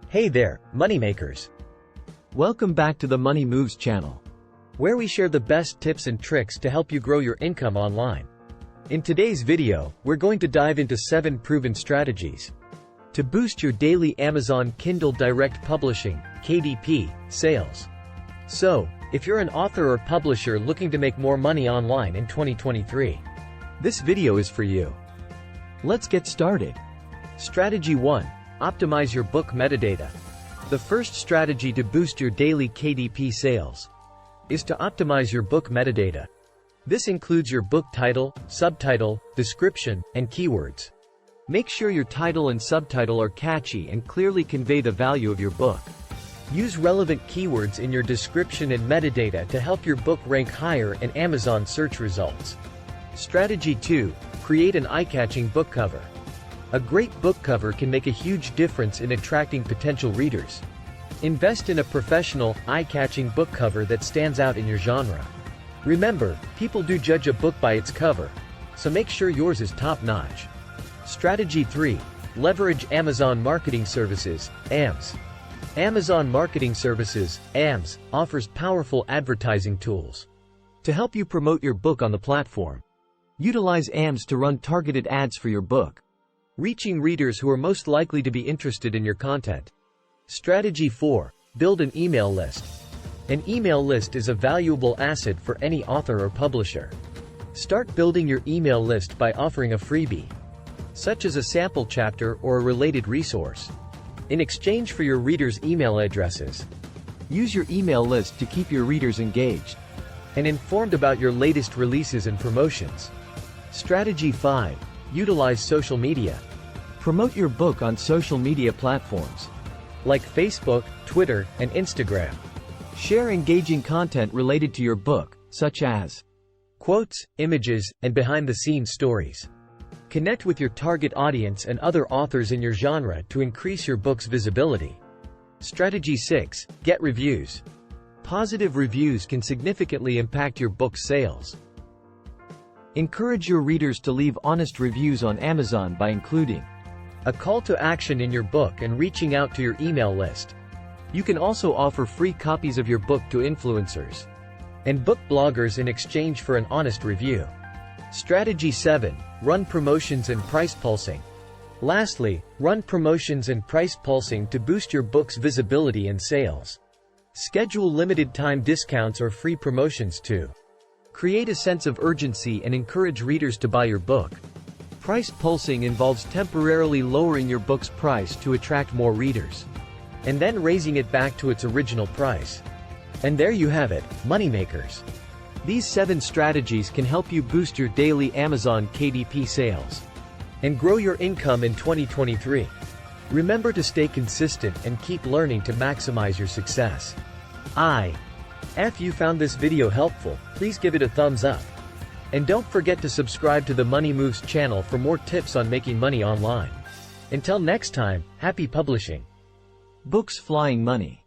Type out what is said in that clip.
Hey there, moneymakers! Welcome back to the Money Moves channel, where we share the best tips and tricks to help you grow your income online. In today's video, we're going to dive into 7 proven strategies to boost your daily Amazon Kindle Direct Publishing (KDP) sales. So, if you're an author or publisher looking to make more money online in 2023, this video is for you. Let's get started. Strategy 1. Optimize your book metadata. The first strategy to boost your daily KDP sales is to optimize your book metadata. This includes your book title, subtitle, description, and keywords. Make sure your title and subtitle are catchy and clearly convey the value of your book. Use relevant keywords in your description and metadata to help your book rank higher in Amazon search results. Strategy 2. Create an eye-catching book cover. A great book cover can make a huge difference in attracting potential readers. Invest in a professional, eye-catching book cover that stands out in your genre. Remember, people do judge a book by its cover, so make sure yours is top-notch. Strategy 3. Leverage Amazon Marketing Services, AMS. Amazon Marketing Services, AMS, offers powerful advertising tools to help you promote your book on the platform. Utilize AMS to run targeted ads for your book, reaching readers who are most likely to be interested in your content. Strategy 4. Build an email list. An email list is a valuable asset for any author or publisher. Start building your email list by offering a freebie, such as a sample chapter or a related resource, in exchange for your readers' email addresses. Use your email list to keep your readers engaged and informed about your latest releases and promotions. Strategy 5. Utilize social media. Promote your book on social media platforms like Facebook, Twitter, and Instagram. Share engaging content related to your book, such as quotes, images, and behind-the-scenes stories. Connect with your target audience and other authors in your genre to increase your book's visibility. Strategy 6. Get reviews. Positive reviews can significantly impact your book's sales. Encourage your readers to leave honest reviews on Amazon by including a call to action in your book and reaching out to your email list. You can also offer free copies of your book to influencers and book bloggers in exchange for an honest review. Strategy 7. Run promotions and price pulsing. Lastly, run promotions and price pulsing to boost your book's visibility and sales. Schedule limited-time discounts or free promotions to create a sense of urgency and encourage readers to buy your book. Price pulsing involves temporarily lowering your book's price to attract more readers, and then raising it back to its original price. And there you have it, moneymakers. These 7 strategies can help you boost your daily Amazon KDP sales and grow your income in 2023. Remember to stay consistent and keep learning to maximize your success. If you found this video helpful, please give it a thumbs up. And don't forget to subscribe to the Money Moves channel for more tips on making money online. Until next time, happy publishing. Books flying money.